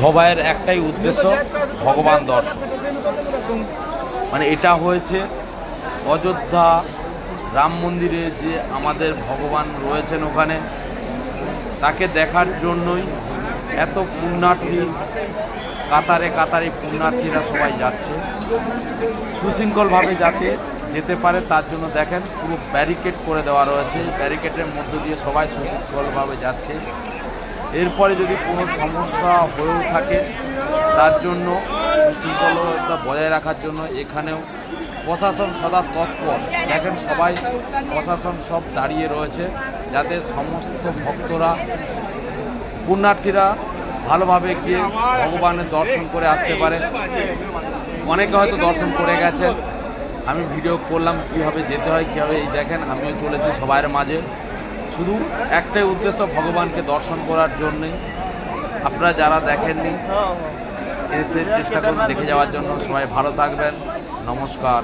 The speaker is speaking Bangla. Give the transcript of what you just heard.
সবাইয়ের একটাই উদ্দেশ্য ভগবান দর্শন। মানে এটা হয়েছে অযোধ্যা রাম মন্দিরে যে আমাদের ভগবান রয়েছেন ওখানে, তাকে দেখার জন্যই এত পুণ্যার্থী কাতারে কাতারে পুণ্যার্থীরা সবাই যাচ্ছে সুশৃঙ্খলভাবে যাতে যেতে পারে তার জন্য দেখেন পুরো ব্যারিকেড করে দেওয়া রয়েছে। ব্যারিকেডের মধ্য দিয়ে সবাই সুশৃঙ্খলভাবে যাচ্ছে। এরপরে যদি কোনো সমস্যা হয়েও থাকে তার জন্য সুশৃঙ্খলতা বজায় রাখার জন্য এখানেও প্রশাসন সদা তৎপর। দেখেন সবাই প্রশাসন সব দাঁড়িয়ে রয়েছে যাতে সমস্ত ভক্তরা পুণ্যার্থীরা ভালোভাবে গিয়ে ভগবানের দর্শন করে আসতে পারে। অনেকে হয়তো দর্শন করে গেছেন, আমি ভিডিও করলাম কীভাবে যেতে হয় কীভাবে। এই দেখেন আমিও চলেছি সবার মাঝে, শুধু একটাই উদ্দেশ্য ভগবানকে দর্শন করার জন্যই। আপনারা যারা দেখেননি এসে চেষ্টা করুন দেখে যাওয়ার জন্য। সবাই ভালো থাকবেন, নমস্কার।